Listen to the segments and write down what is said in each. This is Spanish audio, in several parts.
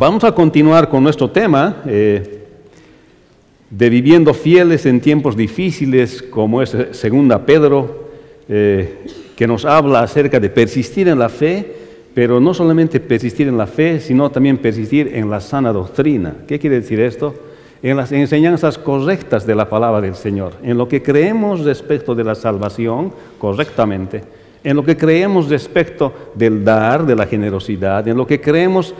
Vamos a continuar con nuestro tema de viviendo fieles en tiempos difíciles, como es 2 Pedro, que nos habla acerca de persistir en la fe, pero no solamente persistir en la fe, sino también persistir en la sana doctrina. ¿Qué quiere decir esto? En las enseñanzas correctas de la palabra del Señor, en lo que creemos respecto de la salvación correctamente, en lo que creemos respecto del dar, de la generosidad, en lo que creemos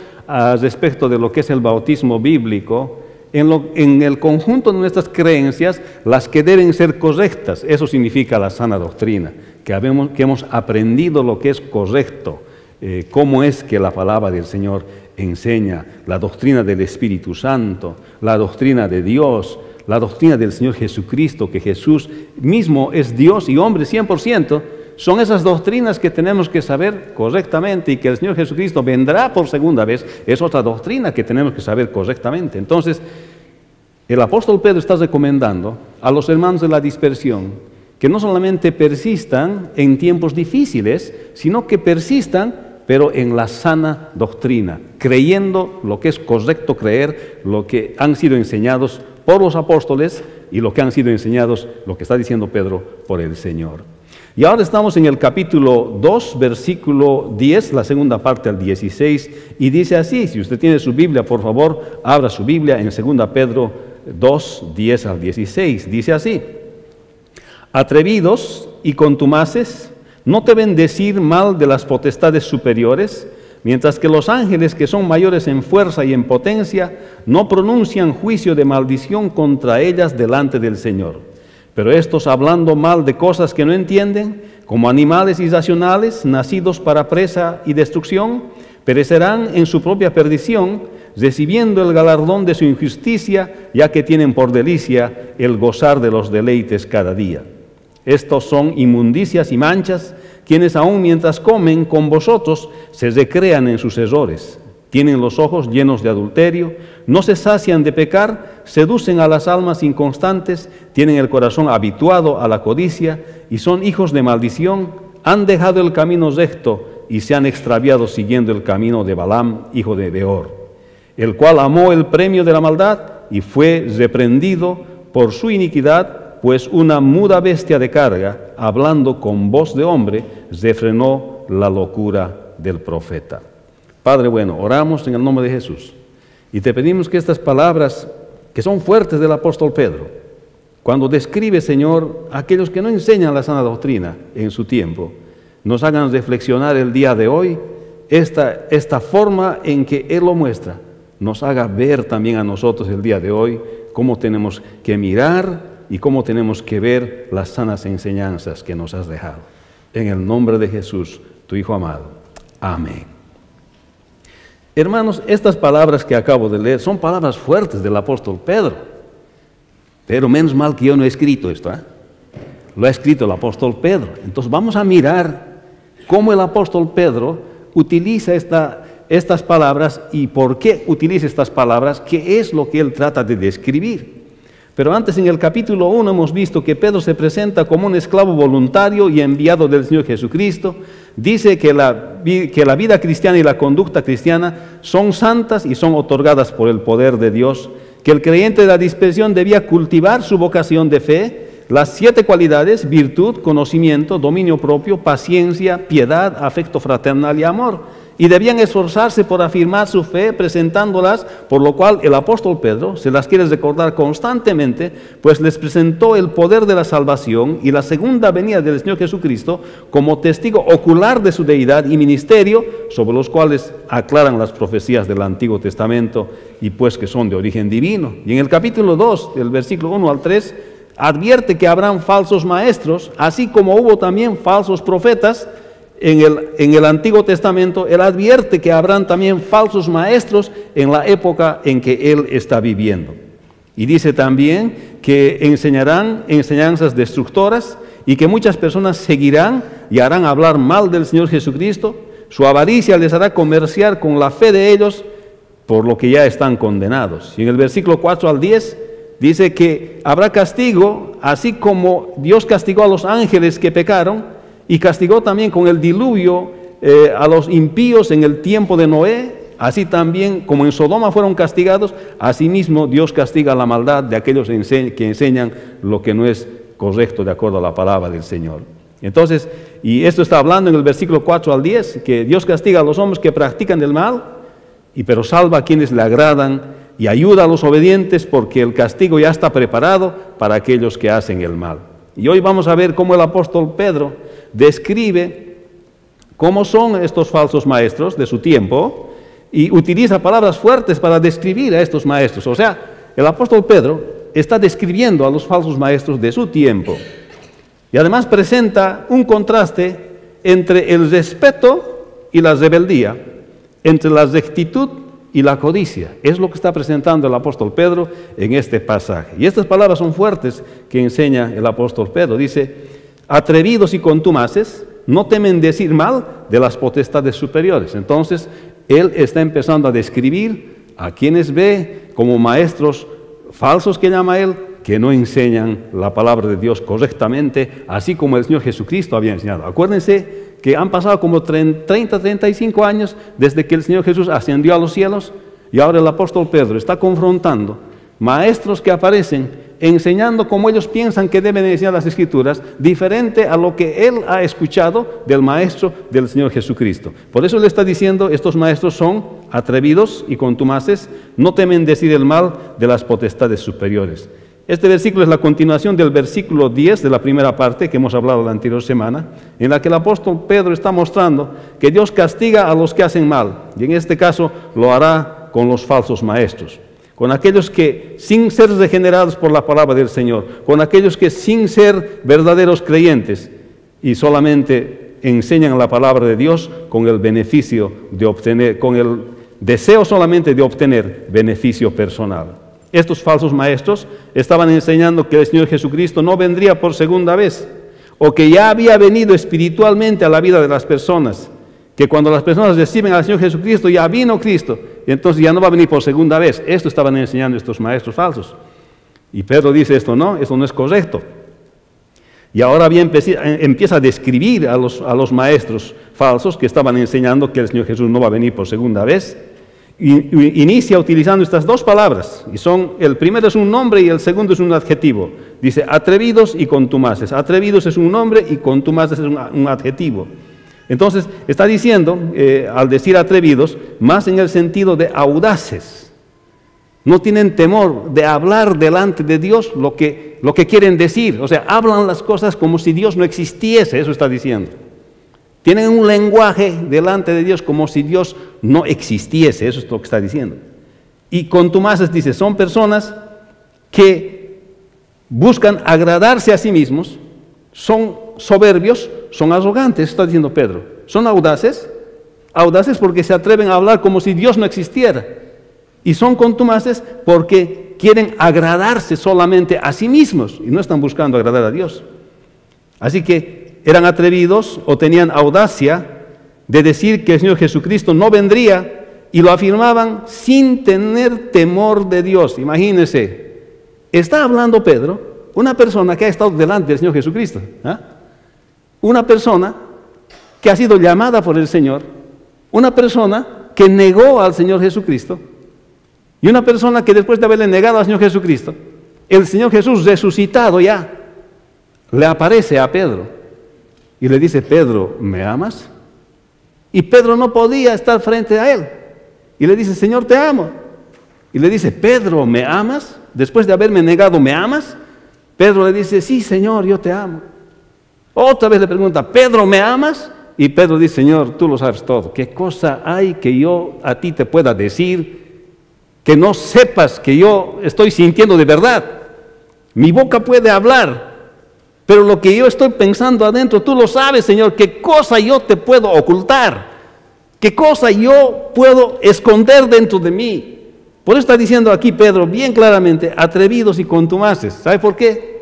respecto de lo que es el bautismo bíblico, en el conjunto de nuestras creencias, las que deben ser correctas. Eso significa la sana doctrina, que hemos aprendido lo que es correcto, cómo es que la palabra del Señor enseña, la doctrina del Espíritu Santo, la doctrina de Dios, la doctrina del Señor Jesucristo, que Jesús mismo es Dios y hombre 100%, son esas doctrinas que tenemos que saber correctamente, y que el Señor Jesucristo vendrá por segunda vez, es otra doctrina que tenemos que saber correctamente. Entonces, el apóstol Pedro está recomendando a los hermanos de la dispersión que no solamente persistan en tiempos difíciles, sino que persistan, pero en la sana doctrina, creyendo lo que es correcto creer, lo que han sido enseñados por los apóstoles y lo que han sido enseñados, lo que está diciendo Pedro, por el Señor. Y ahora estamos en el capítulo 2, versículo 10, la segunda parte al 16, y dice así. Si usted tiene su Biblia, por favor, abra su Biblia en 2 Pedro 2, 10 al 16. Dice así: atrevidos y contumaces, no deben decir mal de las potestades superiores, mientras que los ángeles, que son mayores en fuerza y en potencia, no pronuncian juicio de maldición contra ellas delante del Señor. Pero estos, hablando mal de cosas que no entienden, como animales irracionales, nacidos para presa y destrucción, perecerán en su propia perdición, recibiendo el galardón de su injusticia, ya que tienen por delicia el gozar de los deleites cada día. Estos son inmundicias y manchas, quienes aun mientras comen con vosotros se recrean en sus errores. Tienen los ojos llenos de adulterio, no se sacian de pecar, seducen a las almas inconstantes, tienen el corazón habituado a la codicia y son hijos de maldición, han dejado el camino recto y se han extraviado siguiendo el camino de Balaam, hijo de Beor, el cual amó el premio de la maldad y fue reprendido por su iniquidad, pues una muda bestia de carga, hablando con voz de hombre, refrenó la locura del profeta. Padre bueno, oramos en el nombre de Jesús y te pedimos que estas palabras, que son fuertes del apóstol Pedro, cuando describe, Señor, a aquellos que no enseñan la sana doctrina en su tiempo, nos hagan reflexionar el día de hoy esta forma en que Él lo muestra, nos haga ver también a nosotros el día de hoy cómo tenemos que mirar y cómo tenemos que ver las sanas enseñanzas que nos has dejado. En el nombre de Jesús, tu Hijo amado. Amén. Hermanos, estas palabras que acabo de leer son palabras fuertes del apóstol Pedro, pero menos mal que yo no he escrito esto, lo ha escrito el apóstol Pedro. Entonces vamos a mirar cómo el apóstol Pedro utiliza estas palabras y por qué utiliza estas palabras, qué es lo que él trata de describir. Pero antes, en el capítulo 1 hemos visto que Pedro se presenta como un esclavo voluntario y enviado del Señor Jesucristo. Dice que la vida cristiana y la conducta cristiana son santas y son otorgadas por el poder de Dios, que el creyente de la dispersión debía cultivar su vocación de fe, las 7 cualidades: virtud, conocimiento, dominio propio, paciencia, piedad, afecto fraternal y amor. Y debían esforzarse por afirmar su fe presentándolas, por lo cual el apóstol Pedro se las quiere recordar constantemente, pues les presentó el poder de la salvación y la segunda venida del Señor Jesucristo como testigo ocular de su deidad y ministerio, sobre los cuales aclaran las profecías del Antiguo Testamento y pues que son de origen divino. Y en el capítulo 2, del versículo 1 al 3, advierte que habrán falsos maestros, así como hubo también falsos profetas. En el Antiguo Testamento, él advierte que habrán también falsos maestros en la época en que él está viviendo. Y dice también que enseñarán enseñanzas destructoras y que muchas personas seguirán y harán hablar mal del Señor Jesucristo. Su avaricia les hará comerciar con la fe de ellos, por lo que ya están condenados. Y en el versículo 4 al 10 dice que habrá castigo, así como Dios castigó a los ángeles que pecaron, y castigó también con el diluvio a los impíos en el tiempo de Noé. así también como en Sodoma fueron castigados, asimismo Dios castiga la maldad de aquellos que enseñan lo que no es correcto de acuerdo a la palabra del Señor. Entonces, y esto está hablando en el versículo 4 al 10, que Dios castiga a los hombres que practican el mal, pero salva a quienes le agradan y ayuda a los obedientes, porque el castigo ya está preparado para aquellos que hacen el mal. Y hoy vamos a ver cómo el apóstol Pedro describe cómo son estos falsos maestros de su tiempo y utiliza palabras fuertes para describir a estos maestros. O sea, el apóstol Pedro está describiendo a los falsos maestros de su tiempo. Y además presenta un contraste entre el respeto y la rebeldía, entre la rectitud y la codicia. Es lo que está presentando el apóstol Pedro en este pasaje. Y estas palabras son fuertes que enseña el apóstol Pedro. Dice, atrevidos y contumaces, no temen decir mal de las potestades superiores. Entonces, él está empezando a describir a quienes ve como maestros falsos, que llama él, que no enseñan la palabra de Dios correctamente, así como el Señor Jesucristo había enseñado. Acuérdense que han pasado como 35 años desde que el Señor Jesús ascendió a los cielos, y ahora el apóstol Pedro está confrontando maestros que aparecen enseñando como ellos piensan que deben enseñar las Escrituras, diferente a lo que él ha escuchado del maestro del Señor Jesucristo. Por eso le está diciendo, estos maestros son atrevidos y contumaces, no temen decir el mal de las potestades superiores. Este versículo es la continuación del versículo 10 de la primera parte que hemos hablado la anterior semana, en la que el apóstol Pedro está mostrando que Dios castiga a los que hacen mal, y en este caso lo hará con los falsos maestros, con aquellos que sin ser regenerados por la palabra del Señor, con aquellos que sin ser verdaderos creyentes y solamente enseñan la palabra de Dios con el beneficio de obtener, con el deseo solamente de obtener beneficio personal. Estos falsos maestros estaban enseñando que el Señor Jesucristo no vendría por segunda vez, o que ya había venido espiritualmente a la vida de las personas, que cuando las personas reciben al Señor Jesucristo, ya vino Cristo, y entonces ya no va a venir por segunda vez. Esto estaban enseñando estos maestros falsos. Y Pedro dice, esto no es correcto. Y ahora bien empieza a describir a los maestros falsos que estaban enseñando que el Señor Jesús no va a venir por segunda vez. Y inicia utilizando estas dos palabras, y el primero es un nombre y el segundo es un adjetivo. Dice atrevidos y contumaces. Atrevidos es un nombre y contumaces es un adjetivo. Entonces está diciendo, al decir atrevidos, más en el sentido de audaces. No tienen temor de hablar delante de Dios lo que quieren decir. O sea, hablan las cosas como si Dios no existiese, eso está diciendo. Tienen un lenguaje delante de Dios como si Dios no existiese, eso es lo que está diciendo. Y contumaces dice, son personas que buscan agradarse a sí mismos, son soberbios, son arrogantes, está diciendo Pedro. Son audaces porque se atreven a hablar como si Dios no existiera. Y son contumaces porque quieren agradarse solamente a sí mismos y no están buscando agradar a Dios. Así que eran atrevidos o tenían audacia de decir que el Señor Jesucristo no vendría, y lo afirmaban sin tener temor de Dios. Imagínense, está hablando Pedro, una persona que ha estado delante del Señor Jesucristo, una persona que ha sido llamada por el Señor, una persona que negó al Señor Jesucristo, y una persona que después de haberle negado al Señor Jesucristo, el Señor Jesús resucitado ya, le aparece a Pedro y le dice, Pedro, ¿me amas? Y Pedro no podía estar frente a él. Y le dice, Señor, te amo. Y le dice, Pedro, ¿me amas? Después de haberme negado, ¿me amas? Pedro le dice, sí, Señor, yo te amo. Otra vez le pregunta, Pedro, ¿me amas? Y Pedro dice, Señor, tú lo sabes todo. ¿Qué cosa hay que yo a ti te pueda decir que no sepas que yo estoy sintiendo de verdad? Mi boca puede hablar, pero lo que yo estoy pensando adentro, tú lo sabes, Señor. ¿Qué cosa yo te puedo ocultar? ¿Qué cosa yo puedo esconder dentro de mí? Por eso está diciendo aquí Pedro bien claramente, atrevidos y contumaces. ¿Sabe por qué?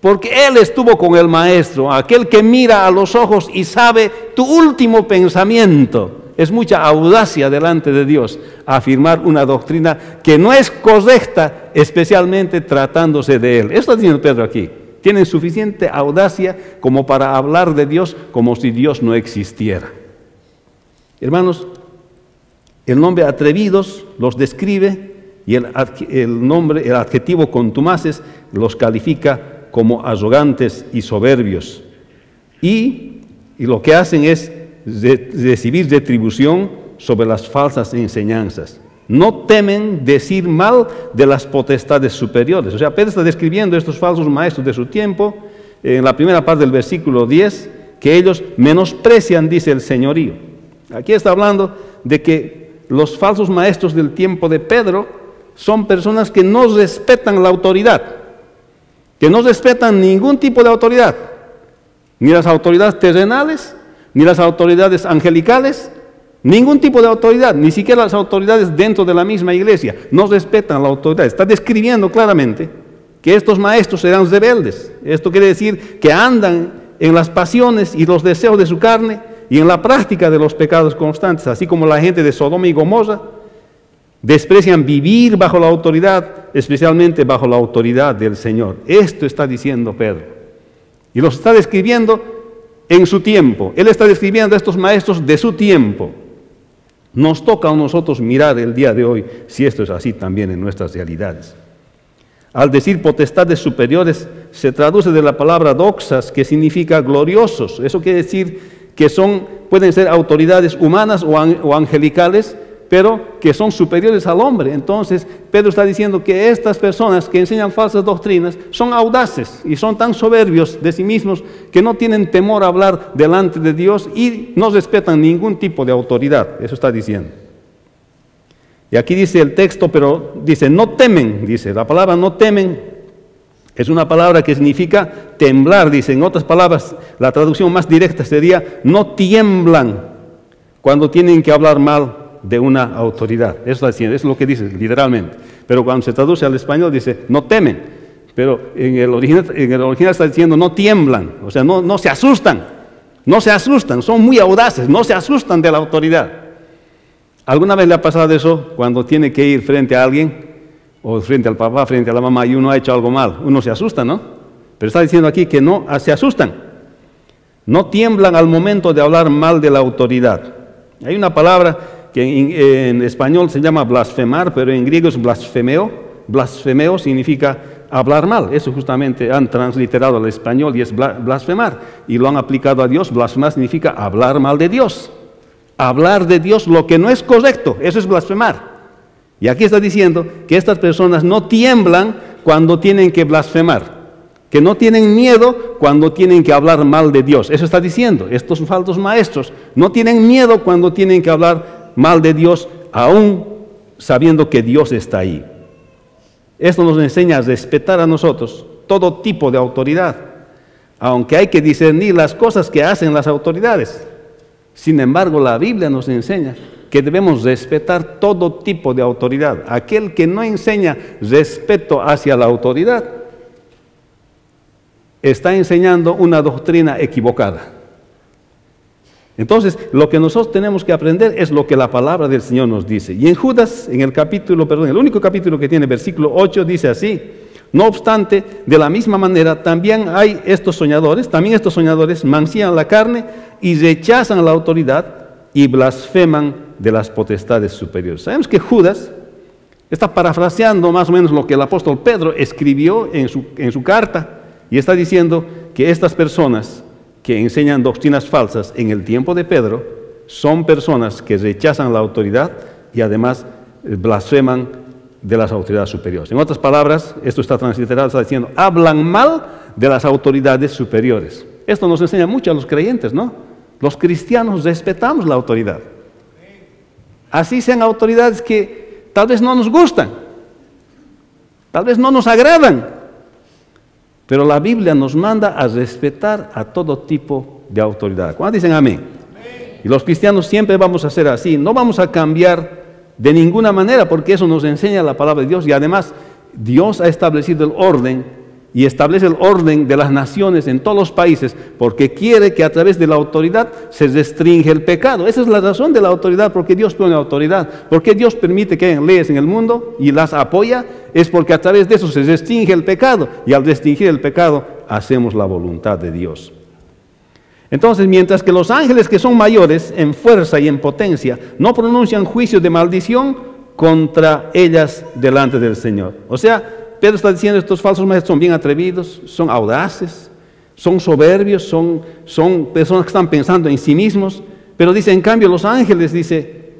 Porque él estuvo con el Maestro, aquel que mira a los ojos y sabe tu último pensamiento. Es mucha audacia delante de Dios afirmar una doctrina que no es correcta, especialmente tratándose de él. Eso está diciendo Pedro aquí. Tienen suficiente audacia como para hablar de Dios como si Dios no existiera. Hermanos, El nombre atrevidos los describe y el adjetivo contumaces los califica como arrogantes y soberbios. Y lo que hacen es recibir retribución sobre las falsas enseñanzas. No temen decir mal de las potestades superiores. O sea, Pedro está describiendo a estos falsos maestros de su tiempo, en la primera parte del versículo 10, que ellos menosprecian, dice, el señorío. Aquí está hablando de que los falsos maestros del tiempo de Pedro son personas que no respetan la autoridad, que no respetan ningún tipo de autoridad, ni las autoridades terrenales, ni las autoridades angelicales, ningún tipo de autoridad, ni siquiera las autoridades dentro de la misma iglesia, no respetan la autoridad. Está describiendo claramente que estos maestros serán rebeldes. Esto quiere decir que andan en las pasiones y los deseos de su carne y en la práctica de los pecados constantes, así como la gente de Sodoma y Gomorra desprecian vivir bajo la autoridad, especialmente bajo la autoridad del Señor. Esto está diciendo Pedro. Y los está describiendo en su tiempo. Él está describiendo a estos maestros de su tiempo. Nos toca a nosotros mirar el día de hoy si esto es así también en nuestras realidades. Al decir potestades superiores, se traduce de la palabra doxas, que significa gloriosos. Eso quiere decir que pueden ser autoridades humanas o angelicales, pero que son superiores al hombre. Entonces, Pedro está diciendo que estas personas que enseñan falsas doctrinas son audaces y son tan soberbios de sí mismos que no tienen temor a hablar delante de Dios y no respetan ningún tipo de autoridad. Eso está diciendo. Y aquí dice el texto, pero dice, no temen, dice. La palabra no temen es una palabra que significa temblar, dice. En otras palabras, la traducción más directa sería, no tiemblan cuando tienen que hablar mal de una autoridad. Eso es lo que dice literalmente. Pero cuando se traduce al español dice, no temen. Pero en el original está diciendo, no tiemblan. O sea, no se asustan. No se asustan, son muy audaces, no se asustan de la autoridad. ¿Alguna vez le ha pasado eso cuando tiene que ir frente a alguien, o frente al papá, frente a la mamá, y uno ha hecho algo mal? Uno se asusta, ¿no? Pero está diciendo aquí que no se asustan. No tiemblan al momento de hablar mal de la autoridad. Hay una palabra que en español se llama blasfemar, pero en griego es blasfemeo. Blasfemeo significa hablar mal. Eso justamente han transliterado al español y es blasfemar. Y lo han aplicado a Dios. Blasfemar significa hablar mal de Dios. Hablar de Dios lo que no es correcto. Eso es blasfemar. Y aquí está diciendo que estas personas no tiemblan cuando tienen que blasfemar, que no tienen miedo cuando tienen que hablar mal de Dios. Eso está diciendo. Estos falsos maestros no tienen miedo cuando tienen que hablar mal de Dios, aún sabiendo que Dios está ahí. Esto nos enseña a respetar a nosotros todo tipo de autoridad, aunque hay que discernir las cosas que hacen las autoridades. Sin embargo, la Biblia nos enseña que debemos respetar todo tipo de autoridad. Aquel que no enseña respeto hacia la autoridad está enseñando una doctrina equivocada. Entonces, lo que nosotros tenemos que aprender es lo que la palabra del Señor nos dice. Y en Judas, el único capítulo que tiene, versículo 8, dice así: no obstante, de la misma manera, también estos soñadores mancillan la carne y rechazan la autoridad y blasfeman de las potestades superiores. Sabemos que Judas está parafraseando más o menos lo que el apóstol Pedro escribió en su carta, y está diciendo que estas personas que enseñan doctrinas falsas en el tiempo de Pedro son personas que rechazan la autoridad y además blasfeman de las autoridades superiores. En otras palabras, esto está transliterado, está diciendo, hablan mal de las autoridades superiores. Esto nos enseña mucho a los creyentes, ¿no? Los cristianos respetamos la autoridad. Así sean autoridades que tal vez no nos gustan, tal vez no nos agradan, pero la Biblia nos manda a respetar a todo tipo de autoridad. ¿Cuántos dicen amén? Amén. Y los cristianos siempre vamos a ser así. No vamos a cambiar de ninguna manera, porque eso nos enseña la palabra de Dios. Y además, Dios ha establecido el orden y establece el orden de las naciones en todos los países, porque quiere que a través de la autoridad se restringe el pecado. Esa es la razón de la autoridad, porque Dios pone autoridad. Porque Dios permite que hayan leyes en el mundo y las apoya, es porque a través de eso se restringe el pecado, y al restringir el pecado hacemos la voluntad de Dios. Entonces, mientras que los ángeles que son mayores en fuerza y en potencia no pronuncian juicio de maldición contra ellas delante del Señor. O sea, Pedro está diciendo, estos falsos maestros son bien atrevidos, son audaces, son soberbios, son personas que están pensando en sí mismos, pero dice, en cambio, los ángeles, dice,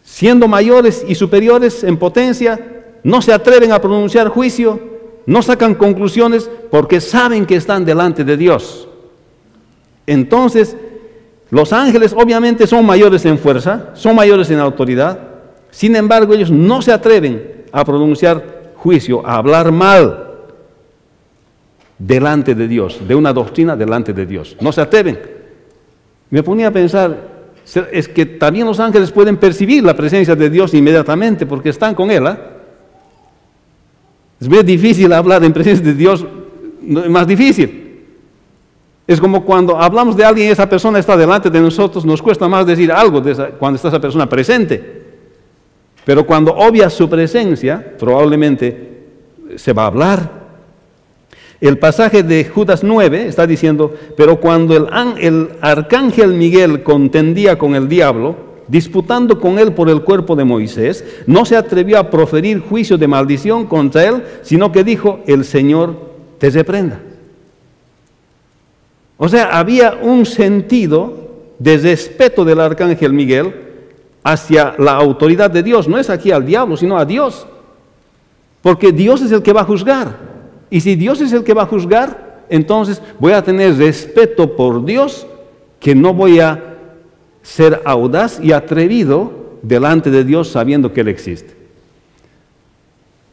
siendo mayores y superiores en potencia, no se atreven a pronunciar juicio, no sacan conclusiones porque saben que están delante de Dios. Entonces, los ángeles obviamente son mayores en fuerza, son mayores en autoridad, sin embargo, ellos no se atreven a pronunciar juicio, a hablar mal delante de Dios, de una doctrina delante de Dios. No se atreven. Me ponía a pensar, es que también los ángeles pueden percibir la presencia de Dios inmediatamente porque están con Él. Es muy difícil hablar en presencia de Dios, es más difícil. Es como cuando hablamos de alguien y esa persona está delante de nosotros, nos cuesta más decir algo cuando está esa persona presente. Pero cuando obvia su presencia, probablemente se va a hablar. El pasaje de Judas 9 está diciendo, pero cuando el arcángel Miguel contendía con el diablo, disputando con él por el cuerpo de Moisés, no se atrevió a proferir juicio de maldición contra él, sino que dijo, el Señor te reprenda. O sea, había un sentido de respeto del arcángel Miguel hacia la autoridad de Dios. No es aquí al diablo, sino a Dios. Porque Dios es el que va a juzgar. Y si Dios es el que va a juzgar, entonces voy a tener respeto por Dios, que no voy a ser audaz y atrevido delante de Dios sabiendo que Él existe.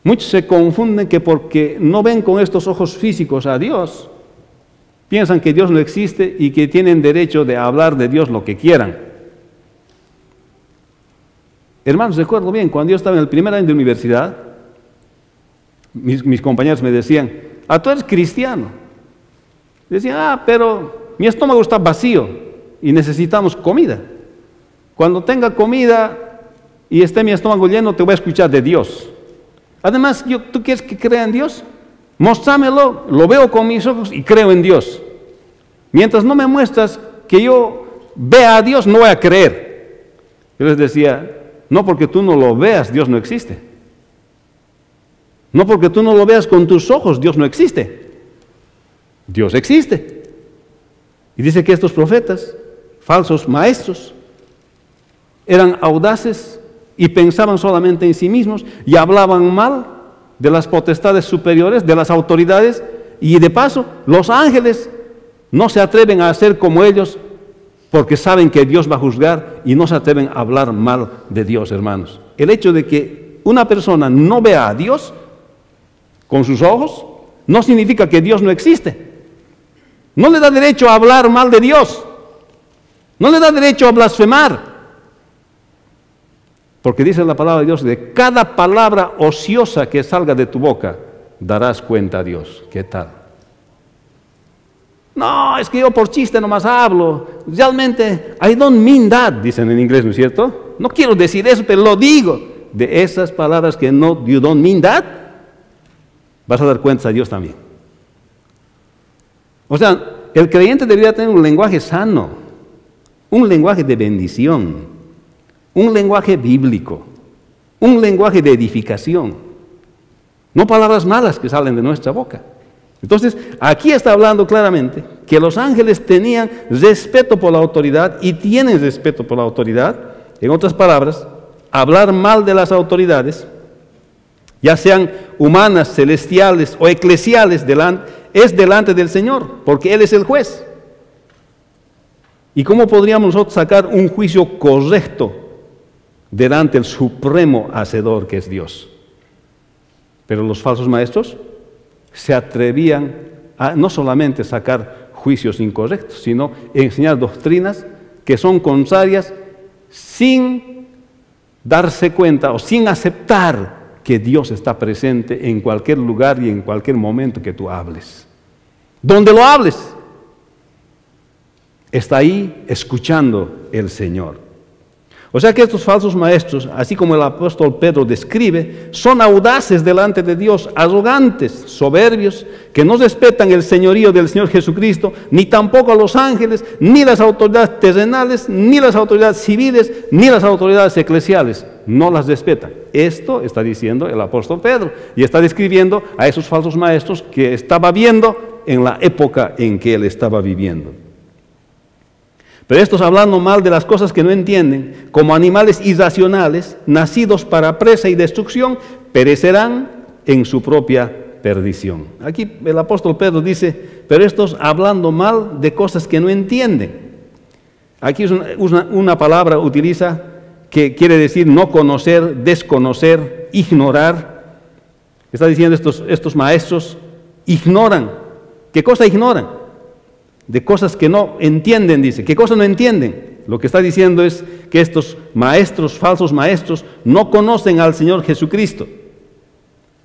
Muchos se confunden que porque no ven con estos ojos físicos a Dios, piensan que Dios no existe y que tienen derecho de hablar de Dios lo que quieran. Hermanos, recuerdo bien, cuando yo estaba en el primer año de universidad, mis compañeros me decían, tú eres cristiano. Decían, pero mi estómago está vacío y necesitamos comida. Cuando tenga comida y esté mi estómago lleno, te voy a escuchar de Dios. Además, ¿tú quieres que crea en Dios? Mostrámelo, lo veo con mis ojos y creo en Dios. Mientras no me muestras que yo vea a Dios, no voy a creer. Yo les decía, no porque tú no lo veas, Dios no existe. No porque tú no lo veas con tus ojos, Dios no existe. Dios existe. Y dice que estos profetas, falsos maestros, eran audaces y pensaban solamente en sí mismos y hablaban mal de las potestades superiores, de las autoridades, y de paso, los ángeles no se atreven a hacer como ellos porque saben que Dios va a juzgar y no se atreven a hablar mal de Dios, hermanos. El hecho de que una persona no vea a Dios con sus ojos no significa que Dios no existe. No le da derecho a hablar mal de Dios. No le da derecho a blasfemar. Porque dice la palabra de Dios, de cada palabra ociosa que salga de tu boca, darás cuenta a Dios. ¿Qué tal? No, es que yo por chiste nomás hablo. Realmente, I don't mean that, dicen en inglés, ¿no es cierto? No quiero decir eso, pero lo digo. De esas palabras que no, you don't mean that, vas a dar cuenta a Dios también. O sea, el creyente debería tener un lenguaje sano, un lenguaje de bendición, un lenguaje bíblico, un lenguaje de edificación, no palabras malas que salen de nuestra boca. Entonces, aquí está hablando claramente que los ángeles tenían respeto por la autoridad y tienen respeto por la autoridad. En otras palabras, hablar mal de las autoridades, ya sean humanas, celestiales o eclesiales, es delante del Señor, porque Él es el juez. ¿Y cómo podríamos nosotros sacar un juicio correcto delante del supremo hacedor que es Dios? Pero los falsos maestros se atrevían a no solamente sacar juicios incorrectos, sino enseñar doctrinas que son contrarias sin darse cuenta o sin aceptar que Dios está presente en cualquier lugar y en cualquier momento que tú hables. Donde lo hables, está ahí escuchando el Señor. O sea que estos falsos maestros, así como el apóstol Pedro describe, son audaces delante de Dios, arrogantes, soberbios, que no respetan el señorío del Señor Jesucristo, ni tampoco a los ángeles, ni las autoridades terrenales, ni las autoridades civiles, ni las autoridades eclesiales. No las respetan. Esto está diciendo el apóstol Pedro, y está describiendo a esos falsos maestros que estaba viendo en la época en que él estaba viviendo. Pero estos, hablando mal de las cosas que no entienden, como animales irracionales, nacidos para presa y destrucción, perecerán en su propia perdición. Aquí el apóstol Pedro dice, pero estos hablando mal de cosas que no entienden. Aquí es una palabra utiliza que quiere decir no conocer, desconocer, ignorar. Está diciendo estos maestros ignoran. ¿Qué cosa ignoran? De cosas que no entienden, dice. ¿Qué cosa no entienden? Lo que está diciendo es que estos maestros, falsos maestros, no conocen al Señor Jesucristo.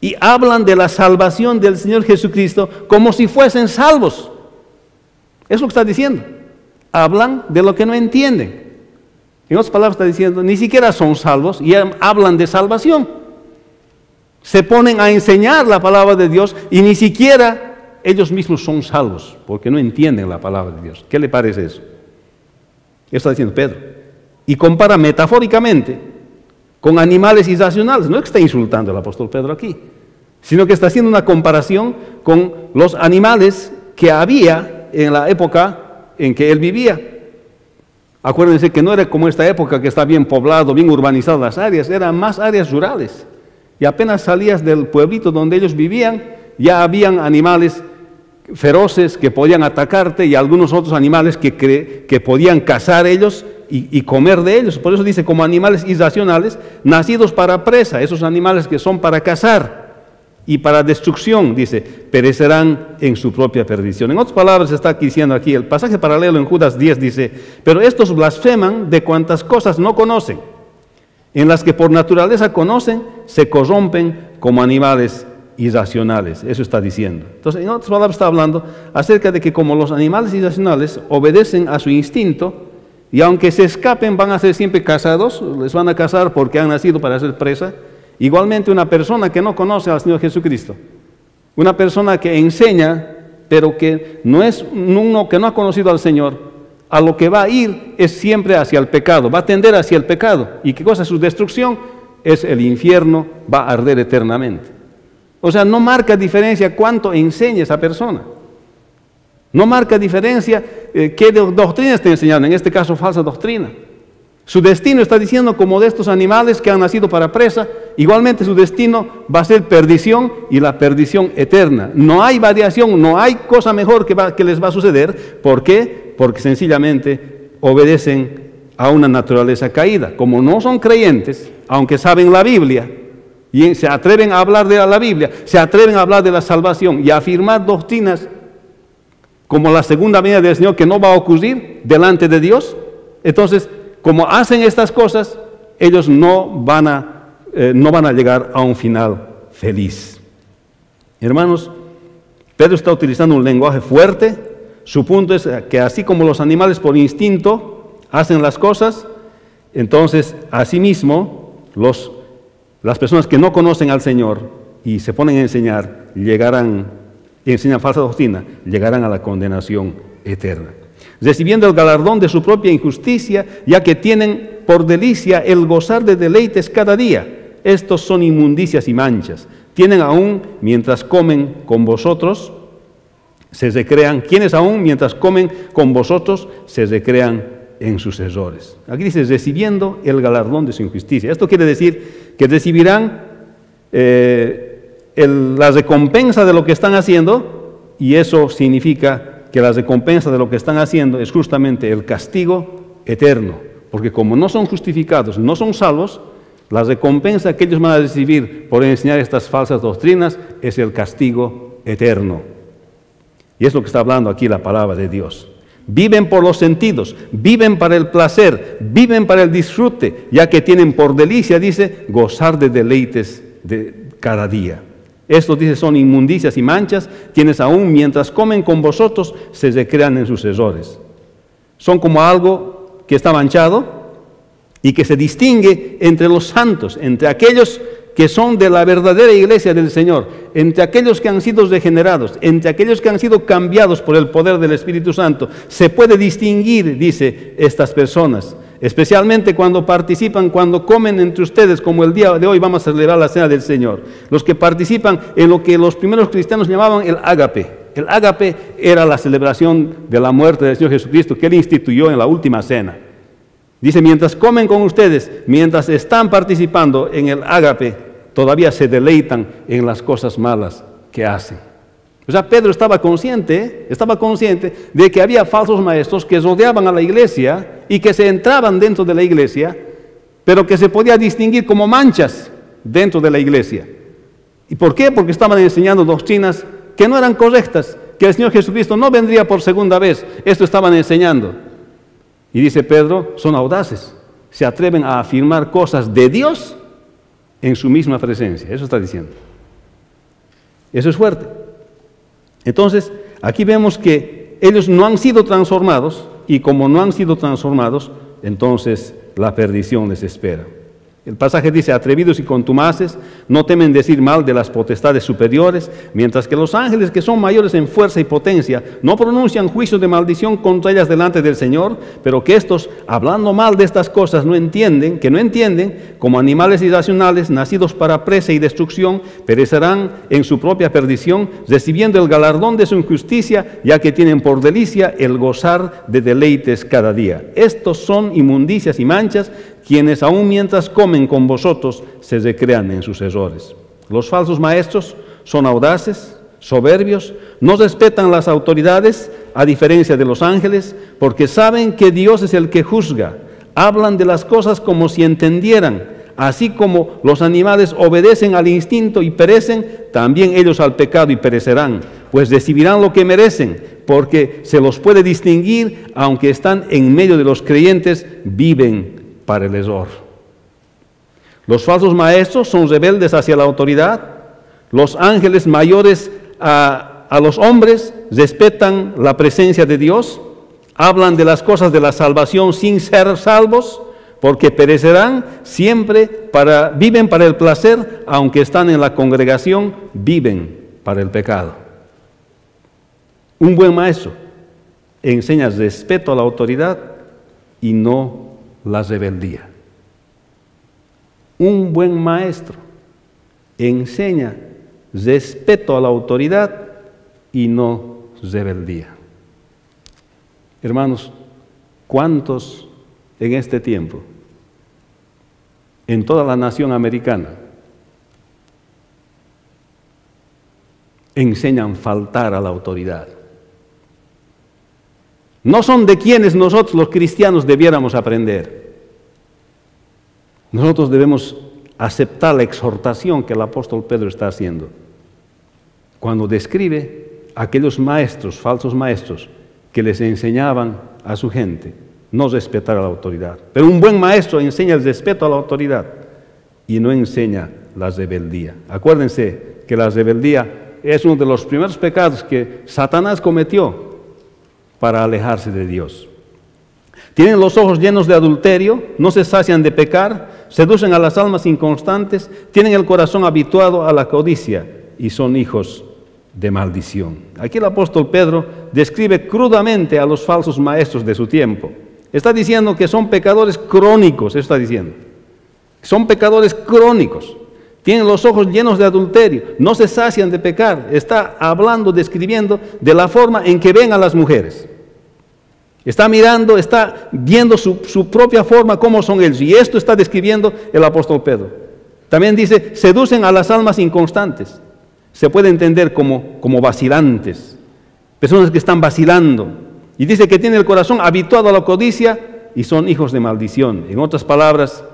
Y hablan de la salvación del Señor Jesucristo como si fuesen salvos. Es lo que está diciendo. Hablan de lo que no entienden. En otras palabras está diciendo, ni siquiera son salvos y hablan de salvación. Se ponen a enseñar la palabra de Dios y ni siquiera ellos mismos son salvos, porque no entienden la palabra de Dios. ¿Qué le parece eso? Eso está diciendo Pedro. Y compara metafóricamente con animales irracionales. No es que está insultando el apóstol Pedro aquí, sino que está haciendo una comparación con los animales que había en la época en que él vivía. Acuérdense que no era como esta época que está bien poblado, bien urbanizadas las áreas, eran más áreas rurales. Y apenas salías del pueblito donde ellos vivían, ya habían animales feroces que podían atacarte y algunos otros animales que podían cazar ellos y comer de ellos. Por eso dice como animales irracionales, nacidos para presa, esos animales que son para cazar y para destrucción, dice, perecerán en su propia perdición. En otras palabras está diciendo aquí, el pasaje paralelo en Judas 10 dice, pero estos blasfeman de cuantas cosas no conocen, en las que por naturaleza conocen, se corrompen como animales irracionales. Eso está diciendo. Entonces, en otras palabras está hablando acerca de que como los animales irracionales obedecen a su instinto, y aunque se escapen van a ser siempre cazados, les van a cazar porque han nacido para ser presa. Igualmente una persona que no conoce al Señor Jesucristo, una persona que enseña, pero que no es uno que no ha conocido al Señor, a lo que va a ir es siempre hacia el pecado, va a tender hacia el pecado. ¿Y qué cosa es su destrucción? Es el infierno, va a arder eternamente. O sea, no marca diferencia cuánto enseña esa persona. No marca diferencia qué doctrinas te enseñaron, en este caso falsa doctrina. Su destino está diciendo como de estos animales que han nacido para presa, igualmente su destino va a ser perdición y la perdición eterna. No hay variación, no hay cosa mejor que les va a suceder. ¿Por qué? Porque sencillamente obedecen a una naturaleza caída. Como no son creyentes, aunque saben la Biblia, y se atreven a hablar de la Biblia, se atreven a hablar de la salvación y a afirmar doctrinas como la segunda venida del Señor que no va a ocurrir delante de Dios, entonces, como hacen estas cosas, ellos no van a llegar a un final feliz. Hermanos, Pedro está utilizando un lenguaje fuerte. Su punto es que así como los animales por instinto hacen las cosas, entonces asimismo las personas que no conocen al Señor y se ponen a enseñar, enseñan falsa doctrina, llegarán a la condenación eterna, recibiendo el galardón de su propia injusticia, ya que tienen por delicia el gozar de deleites cada día. Estos son inmundicias y manchas. Tienen aún, mientras comen con vosotros, se recrean. Quienes aún, mientras comen con vosotros, se recrean en sus errores. Aquí dice, recibiendo el galardón de su injusticia. Esto quiere decir que recibirán la recompensa de lo que están haciendo, y eso significa que la recompensa de lo que están haciendo es justamente el castigo eterno, porque como no son justificados, no son salvos, la recompensa que ellos van a recibir por enseñar estas falsas doctrinas es el castigo eterno. Y es lo que está hablando aquí la palabra de Dios. Viven por los sentidos, viven para el placer, viven para el disfrute, ya que tienen por delicia, dice, gozar de deleites de cada día. Estos, dice, son inmundicias y manchas, quienes aún mientras comen con vosotros se recrean en sus errores. Son como algo que está manchado, y que se distingue entre los santos, entre aquellos que son de la verdadera iglesia del Señor, entre aquellos que han sido regenerados, entre aquellos que han sido cambiados por el poder del Espíritu Santo. Se puede distinguir, dice, estas personas, especialmente cuando participan, cuando comen entre ustedes, como el día de hoy vamos a celebrar la Cena del Señor. Los que participan en lo que los primeros cristianos llamaban el ágape. El ágape era la celebración de la muerte del Señor Jesucristo que Él instituyó en la última cena. Dice, mientras comen con ustedes, mientras están participando en el ágape, todavía se deleitan en las cosas malas que hacen. O sea, Pedro estaba consciente de que había falsos maestros que rodeaban a la iglesia y que se entraban dentro de la iglesia, pero que se podía distinguir como manchas dentro de la iglesia. ¿Y por qué? Porque estaban enseñando doctrinas que no eran correctas, que el Señor Jesucristo no vendría por segunda vez. Esto estaban enseñando. Y dice Pedro, son audaces, se atreven a afirmar cosas de Dios en su misma presencia. Eso está diciendo. Eso es fuerte. Entonces, aquí vemos que ellos no han sido transformados, y como no han sido transformados, entonces la perdición les espera. El pasaje dice, atrevidos y contumaces, no temen decir mal de las potestades superiores, mientras que los ángeles que son mayores en fuerza y potencia, no pronuncian juicios de maldición contra ellas delante del Señor, pero que estos, hablando mal de estas cosas, no entienden, como animales irracionales, nacidos para presa y destrucción, perecerán en su propia perdición, recibiendo el galardón de su injusticia, ya que tienen por delicia el gozar de deleites cada día. Estos son inmundicias y manchas, quienes aún mientras comen con vosotros se recrean en sus errores. Los falsos maestros son audaces, soberbios, no respetan las autoridades, a diferencia de los ángeles, porque saben que Dios es el que juzga. Hablan de las cosas como si entendieran. Así como los animales obedecen al instinto y perecen, también ellos al pecado y perecerán, pues recibirán lo que merecen, porque se los puede distinguir, aunque están en medio de los creyentes, viven para el error. Los falsos maestros son rebeldes hacia la autoridad. Los ángeles mayores a los hombres respetan la presencia de Dios. Hablan de las cosas de la salvación sin ser salvos, porque perecerán siempre, viven para el placer, aunque están en la congregación, viven para el pecado. Un buen maestro enseña respeto a la autoridad y no la rebeldía. Un buen maestro enseña respeto a la autoridad y no rebeldía. Hermanos, ¿cuántos en este tiempo, en toda la nación americana, enseñan faltar a la autoridad? No son de quienes nosotros los cristianos debiéramos aprender. Nosotros debemos aceptar la exhortación que el apóstol Pedro está haciendo cuando describe a aquellos maestros, falsos maestros, que les enseñaban a su gente no respetar a la autoridad. Pero un buen maestro enseña el respeto a la autoridad y no enseña la rebeldía. Acuérdense que la rebeldía es uno de los primeros pecados que Satanás cometió para alejarse de Dios. Tienen los ojos llenos de adulterio, no se sacian de pecar, seducen a las almas inconstantes, tienen el corazón habituado a la codicia y son hijos de maldición. Aquí el apóstol Pedro describe crudamente a los falsos maestros de su tiempo. Está diciendo que son pecadores crónicos, está diciendo. Son pecadores crónicos. Tienen los ojos llenos de adulterio, no se sacian de pecar. Está hablando, describiendo de la forma en que ven a las mujeres. Está mirando, está viendo su propia forma, cómo son ellos. Y esto está describiendo el apóstol Pedro. También dice, seducen a las almas inconstantes. Se puede entender como vacilantes, personas que están vacilando. Y dice que tienen el corazón habituado a la codicia y son hijos de maldición. En otras palabras,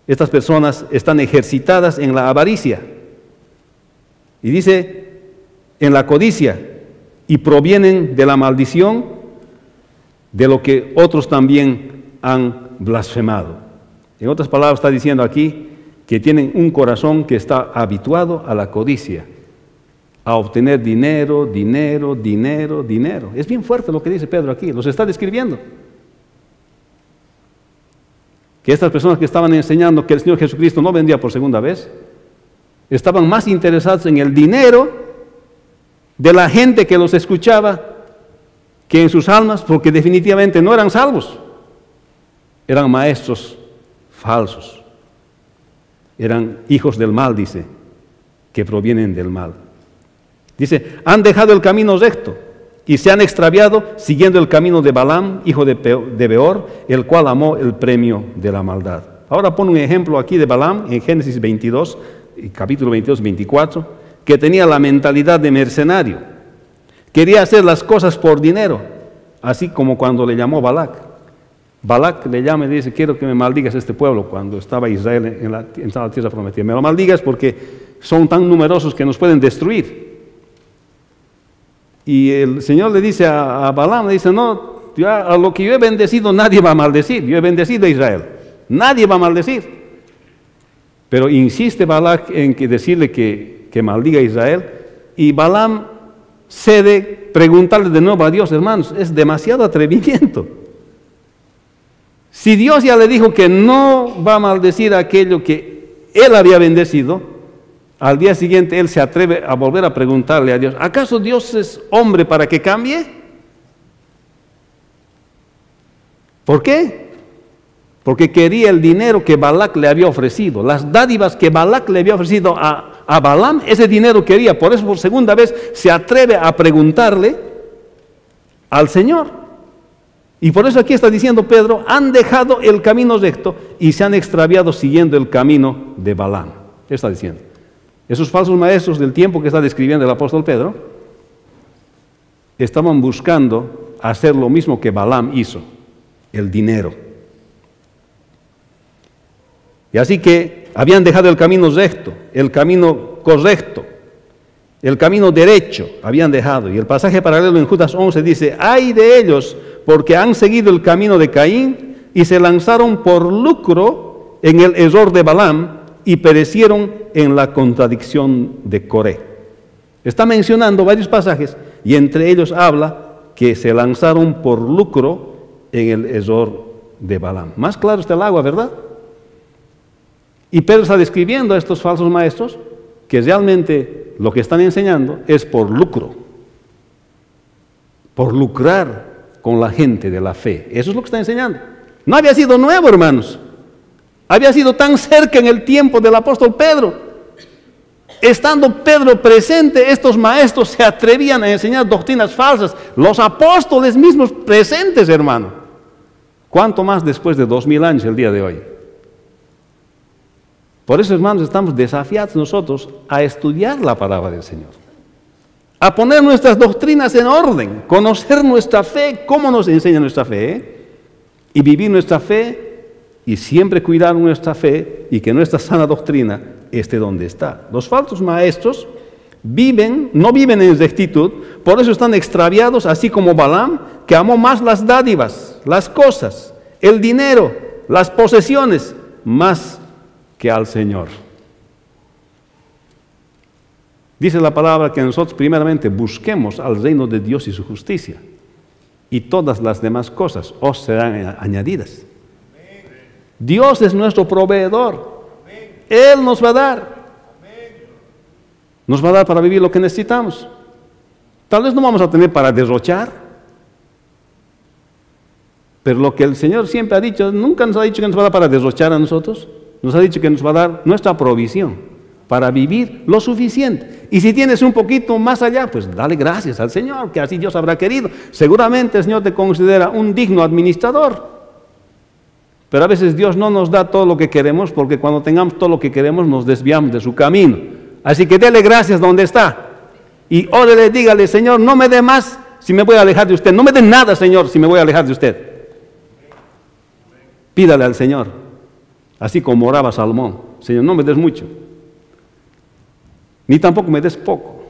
estas personas están ejercitadas en la avaricia. Y dice, en la codicia, y provienen de la maldición de lo que otros también han blasfemado. En otras palabras, está diciendo aquí que tienen un corazón que está habituado a la codicia, a obtener dinero, dinero, dinero, dinero. Es bien fuerte lo que dice Pedro aquí, los está describiendo. que estas personas que estaban enseñando que el Señor Jesucristo no vendría por segunda vez, estaban más interesados en el dinero de la gente que los escuchaba que en sus almas, porque definitivamente no eran salvos. Eran maestros falsos. Eran hijos del mal, dice, que provienen del mal. Dice, han dejado el camino recto y se han extraviado siguiendo el camino de Balaam, hijo de Beor, el cual amó el premio de la maldad. Ahora pone un ejemplo aquí de Balaam en Génesis 22, capítulo 22, 24, que tenía la mentalidad de mercenario. Quería hacer las cosas por dinero, así como cuando le llamó Balac. Balac le llama y dice, quiero que me maldigas este pueblo, cuando estaba Israel en la tierra prometida. Me lo maldigas porque son tan numerosos que nos pueden destruir. Y el Señor le dice a Balaam, le dice, no, a lo que yo he bendecido nadie va a maldecir. Yo he bendecido a Israel, nadie va a maldecir. Pero insiste Balac en decirle que maldiga a Israel, y Balaam cede preguntarle de nuevo a Dios. Hermanos, es demasiado atrevimiento. Si Dios ya le dijo que no va a maldecir aquello que él había bendecido, al día siguiente él se atreve a volver a preguntarle a Dios, ¿acaso Dios es hombre para que cambie? ¿Por qué? Porque quería el dinero que Balac le había ofrecido, las dádivas que Balac le había ofrecido a Balaam, ese dinero quería. Por eso por segunda vez se atreve a preguntarle al Señor. Y por eso aquí está diciendo Pedro, han dejado el camino recto y se han extraviado siguiendo el camino de Balaam. Está diciendo. Esos falsos maestros del tiempo que está describiendo el apóstol Pedro estaban buscando hacer lo mismo que Balaam hizo, el dinero. Y así que habían dejado el camino recto, el camino correcto, el camino derecho, habían dejado. Y el pasaje paralelo en Judas 11 dice, ay de ellos, porque han seguido el camino de Caín y se lanzaron por lucro en el error de Balaam y perecieron en la contradicción de Coré. Está mencionando varios pasajes y entre ellos habla que se lanzaron por lucro en el error de Balaam. Más claro está el agua, ¿verdad? Y Pedro está describiendo a estos falsos maestros que realmente lo que están enseñando es por lucro, por lucrar con la gente de la fe. Eso es lo que está enseñando. No había sido nuevo, hermanos. Había sido tan cerca en el tiempo del apóstol Pedro. Estando Pedro presente, estos maestros se atrevían a enseñar doctrinas falsas. Los apóstoles mismos presentes, hermano. ¿Cuánto más después de 2000 años el día de hoy? Por eso, hermanos, estamos desafiados nosotros a estudiar la palabra del Señor, a poner nuestras doctrinas en orden, conocer nuestra fe, cómo nos enseña nuestra fe, y vivir nuestra fe, y siempre cuidar nuestra fe, y que nuestra sana doctrina esté donde está. Los falsos maestros no viven en rectitud, por eso están extraviados, así como Balaam, que amó más las dádivas, las cosas, el dinero, las posesiones, más que al Señor. Dice la palabra que nosotros primeramente busquemos al reino de Dios y su justicia, y todas las demás cosas os serán añadidas. Dios es nuestro proveedor. Él nos va a dar. Nos va a dar para vivir lo que necesitamos. Tal vez no vamos a tener para derrochar, pero lo que el Señor siempre ha dicho, nunca nos ha dicho que nos va a dar para derrochar a nosotros. Nos ha dicho que nos va a dar nuestra provisión para vivir lo suficiente. Y si tienes un poquito más allá, pues dale gracias al Señor, que así Dios habrá querido. Seguramente el Señor te considera un digno administrador. Pero a veces Dios no nos da todo lo que queremos, porque cuando tengamos todo lo que queremos nos desviamos de su camino. Así que dele gracias donde está. Y órale, dígale, Señor, no me dé más si me voy a alejar de usted. No me dé nada, Señor, si me voy a alejar de usted. Pídale al Señor. Así como oraba Salomón. Señor, no me des mucho. Ni tampoco me des poco.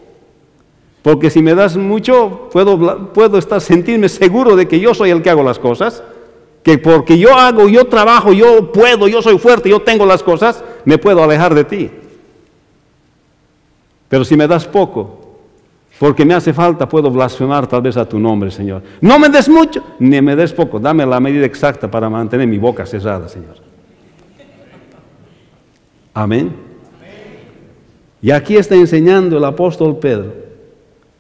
Porque si me das mucho, puedo sentirme seguro de que yo soy el que hago las cosas. Que porque yo hago, yo trabajo, yo puedo, yo soy fuerte, yo tengo las cosas, me puedo alejar de ti. Pero si me das poco, porque me hace falta, puedo blasfemar tal vez a tu nombre, Señor. No me des mucho, ni me des poco, dame la medida exacta para mantener mi boca cerrada, Señor. Amén. Y aquí está enseñando el apóstol Pedro.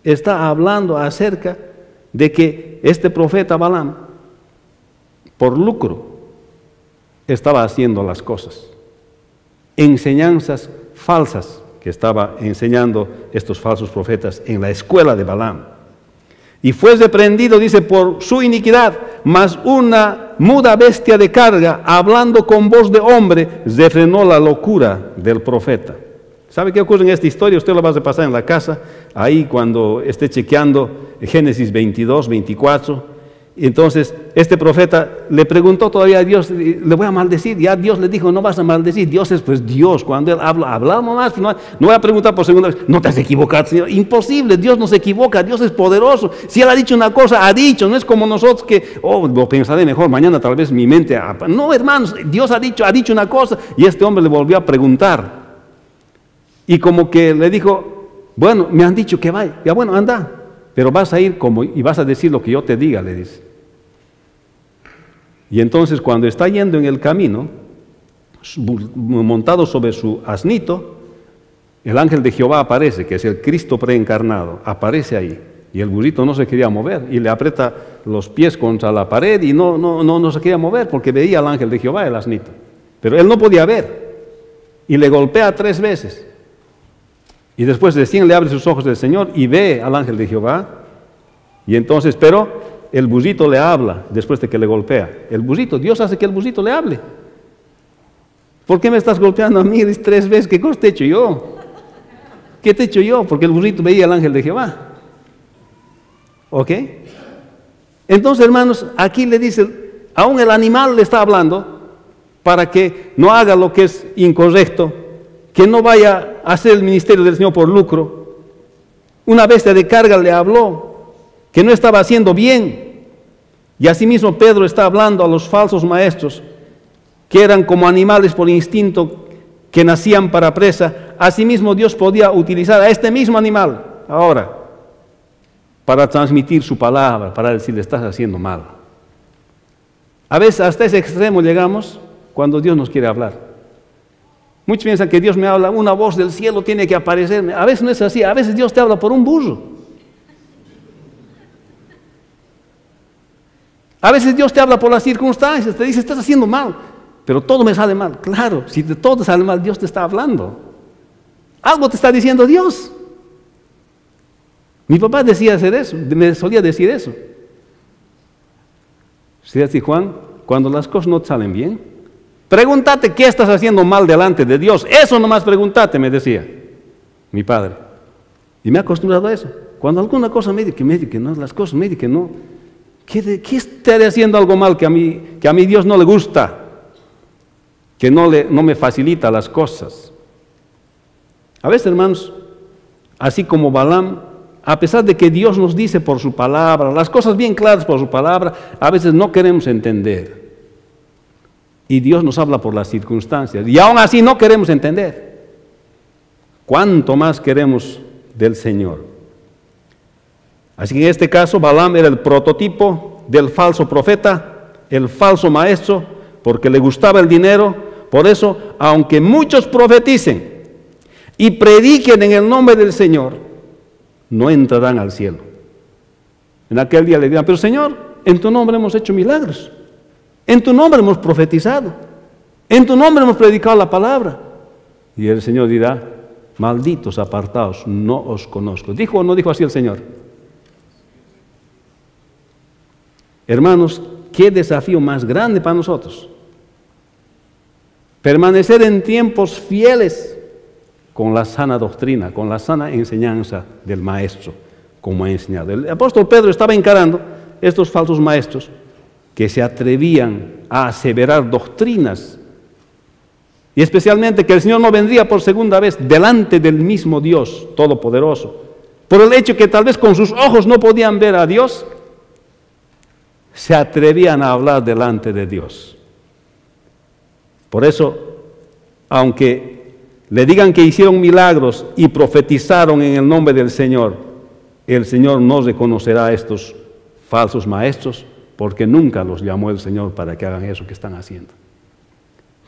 Está hablando acerca de que este profeta Balaam, por lucro, estaba haciendo las cosas. Enseñanzas falsas que estaba enseñando estos falsos profetas en la escuela de Balaam. Y fue reprendido, dice, por su iniquidad, mas una muda bestia de carga, hablando con voz de hombre, refrenó la locura del profeta. ¿Sabe qué ocurre en esta historia? Usted lo va a pasar en la casa, ahí cuando esté chequeando Génesis 22, 24. Y entonces este profeta le preguntó todavía a Dios, le voy a maldecir. Ya Dios le dijo, no vas a maldecir. Dios es pues Dios. Cuando Él habla más, no voy a preguntar por segunda vez, no te has equivocado, Señor. Imposible, Dios no se equivoca, Dios es poderoso. Si Él ha dicho una cosa, ha dicho. No es como nosotros que, lo pensaré mejor, mañana tal vez mi mente. No, hermanos, Dios ha dicho una cosa. Y este hombre le volvió a preguntar. Y como que le dijo, bueno, me han dicho que vaya. Ya bueno, anda. Pero vas a ir y vas a decir lo que yo te diga, le dice. Y entonces cuando está yendo en el camino, montado sobre su asnito, el ángel de Jehová aparece, que es el Cristo preencarnado, aparece ahí. Y el burrito no se quería mover y le aprieta los pies contra la pared y no se quería mover porque veía al ángel de Jehová, el asnito. Pero él no podía ver y le golpea 3 veces. Y después recién le abre sus ojos del Señor y ve al ángel de Jehová. Y entonces, pero el burrito le habla después de que le golpea. El burrito, Dios hace que el burrito le hable. ¿Por qué me estás golpeando a mí 3 veces? ¿Qué cosa te he hecho yo? ¿Qué te he hecho yo? Porque el burrito veía al ángel de Jehová. ¿Ok? Entonces, hermanos, aquí le dice, aún el animal le está hablando para que no haga lo que es incorrecto, que no vaya a hacer el ministerio del Señor por lucro. Una bestia de carga le habló que no estaba haciendo bien. Y asimismo Pedro está hablando a los falsos maestros que eran como animales por instinto que nacían para presa. Asimismo Dios podía utilizar a este mismo animal ahora para transmitir su palabra, para decirle estás haciendo mal. A veces hasta ese extremo llegamos cuando Dios nos quiere hablar. Muchos piensan que Dios me habla, una voz del cielo tiene que aparecerme. A veces no es así, a veces Dios te habla por un burro. A veces Dios te habla por las circunstancias, te dice, estás haciendo mal, pero todo me sale mal. Claro, si de todo te sale mal, Dios te está hablando. Algo te está diciendo Dios. Mi papá decía hacer eso, me solía decir eso. Si así, Juan, cuando las cosas no te salen bien, pregúntate qué estás haciendo mal delante de Dios. Eso nomás pregúntate, me decía mi padre. Y me he acostumbrado a eso. Cuando alguna cosa me dice que no, las cosas me dicen que no. ¿Qué estaré haciendo algo mal que a mí Dios no le gusta? Que no me facilita las cosas. A veces, hermanos, así como Balaam, a pesar de que Dios nos dice por su palabra, las cosas bien claras por su palabra, a veces no queremos entender. Y Dios nos habla por las circunstancias. Y aún así no queremos entender. ¿Cuánto más queremos del Señor? Así que en este caso Balaam era el prototipo del falso profeta, el falso maestro, porque le gustaba el dinero. Por eso, aunque muchos profeticen y prediquen en el nombre del Señor, no entrarán al cielo. En aquel día le dirán, pero Señor, en tu nombre hemos hecho milagros, en tu nombre hemos profetizado, en tu nombre hemos predicado la palabra. Y el Señor dirá, malditos apartados, no os conozco. ¿Dijo o no dijo así el Señor? Hermanos, qué desafío más grande para nosotros. Permanecer en tiempos fieles con la sana doctrina, con la sana enseñanza del maestro, como ha enseñado. El apóstol Pedro estaba encarando estos falsos maestros que se atrevían a aseverar doctrinas, y especialmente que el Señor no vendría por segunda vez delante del mismo Dios Todopoderoso, por el hecho que tal vez con sus ojos no podían ver a Dios, se atrevían a hablar delante de Dios. Por eso, aunque le digan que hicieron milagros y profetizaron en el nombre del Señor, el Señor no reconocerá a estos falsos maestros, porque nunca los llamó el Señor para que hagan eso que están haciendo.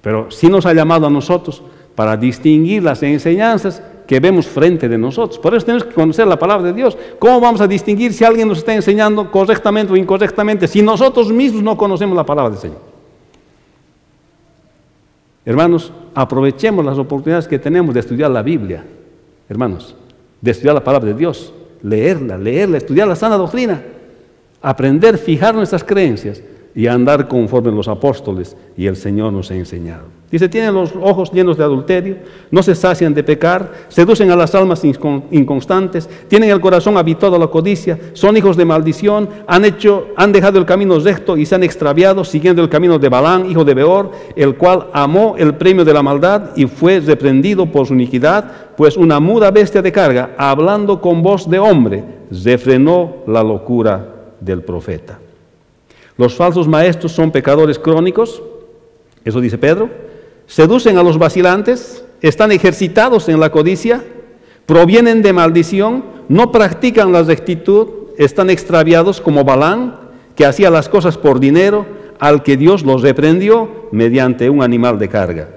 Pero sí nos ha llamado a nosotros para distinguir las enseñanzas que vemos frente de nosotros. Por eso tenemos que conocer la palabra de Dios. ¿Cómo vamos a distinguir si alguien nos está enseñando correctamente o incorrectamente si nosotros mismos no conocemos la palabra del Señor? Hermanos, aprovechemos las oportunidades que tenemos de estudiar la Biblia, hermanos, de estudiar la palabra de Dios, leerla, estudiar la sana doctrina, aprender, fijar nuestras creencias y andar conforme los apóstoles y el Señor nos ha enseñado. Dice, tienen los ojos llenos de adulterio, no se sacian de pecar, seducen a las almas inconstantes, tienen el corazón habituado a la codicia, son hijos de maldición, han dejado el camino recto y se han extraviado, siguiendo el camino de Balaam, hijo de Beor, el cual amó el premio de la maldad y fue reprendido por su iniquidad, pues una muda bestia de carga, hablando con voz de hombre, refrenó la locura del profeta. Los falsos maestros son pecadores crónicos, eso dice Pedro, seducen a los vacilantes, están ejercitados en la codicia, provienen de maldición, no practican la rectitud, están extraviados como Balaam, que hacía las cosas por dinero, al que Dios los reprendió mediante un animal de carga.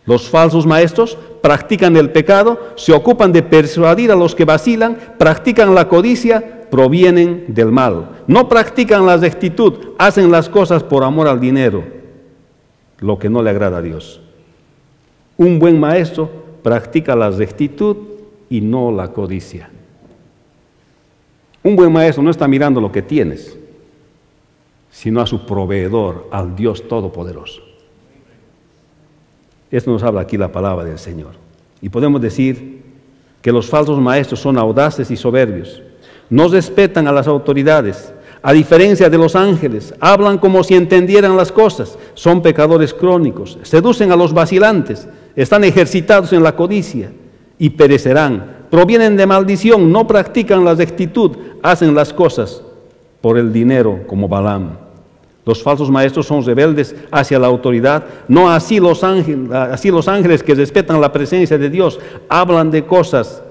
Los falsos maestros practican el pecado, se ocupan de persuadir a los que vacilan, practican la codicia, provienen del mal. No practican la rectitud, hacen las cosas por amor al dinero, lo que no le agrada a Dios. Un buen maestro practica la rectitud y no la codicia. Un buen maestro no está mirando lo que tienes, sino a su proveedor, al Dios Todopoderoso. Esto nos habla aquí la palabra del Señor. Y podemos decir que los falsos maestros son audaces y soberbios, no respetan a las autoridades, a diferencia de los ángeles, hablan como si entendieran las cosas, son pecadores crónicos, seducen a los vacilantes, están ejercitados en la codicia y perecerán, provienen de maldición, no practican la rectitud, hacen las cosas por el dinero como Balaam. Los falsos maestros son rebeldes hacia la autoridad, no así los ángeles que respetan la presencia de Dios, hablan de cosas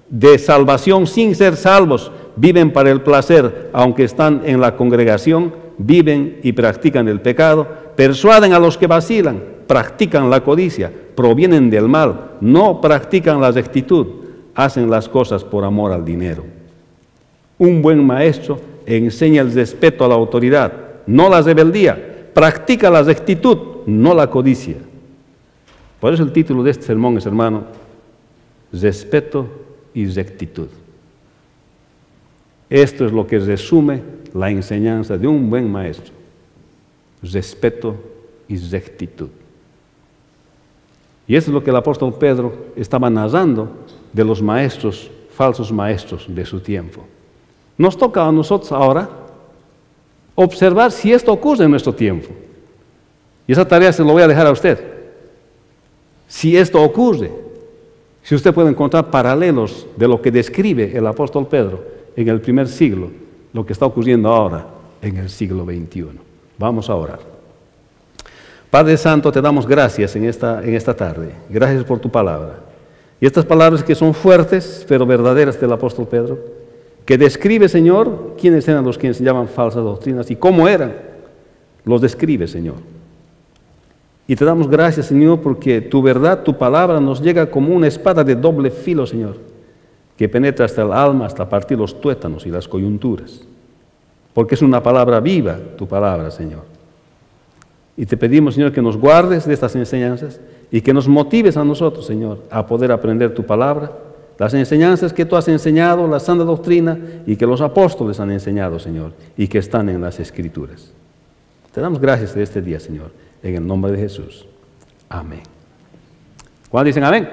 de salvación sin ser salvos, viven para el placer, aunque están en la congregación, viven y practican el pecado, persuaden a los que vacilan, practican la codicia, provienen del mal, no practican la rectitud, hacen las cosas por amor al dinero. Un buen maestro enseña el respeto a la autoridad, no la rebeldía, practica la rectitud, no la codicia. Por eso el título de este sermón es, hermano, respeto y rectitud. Esto es lo que resume la enseñanza de un buen maestro: respeto y rectitud. Y eso es lo que el apóstol Pedro estaba narrando de los maestros, falsos maestros de su tiempo. Nos toca a nosotros ahora observar si esto ocurre en nuestro tiempo. Y esa tarea se lo voy a dejar a usted. Si esto ocurre, si usted puede encontrar paralelos de lo que describe el apóstol Pedro en el primer siglo, lo que está ocurriendo ahora en el siglo XXI. Vamos a orar. Padre Santo, te damos gracias en esta tarde. Gracias por tu palabra. Y estas palabras que son fuertes, pero verdaderas del apóstol Pedro, que describe, Señor, quiénes eran los que enseñaban falsas doctrinas y cómo eran. Los describe, Señor. Y te damos gracias, Señor, porque tu verdad, tu palabra nos llega como una espada de doble filo, Señor, que penetra hasta el alma, hasta partir los tuétanos y las coyunturas. Porque es una palabra viva, tu palabra, Señor. Y te pedimos, Señor, que nos guardes de estas enseñanzas y que nos motives a nosotros, Señor, a poder aprender tu palabra, las enseñanzas que tú has enseñado, la sana doctrina y que los apóstoles han enseñado, Señor, y que están en las Escrituras. Te damos gracias de este día, Señor, en el nombre de Jesús. Amén. ¿Cuándo dicen amén?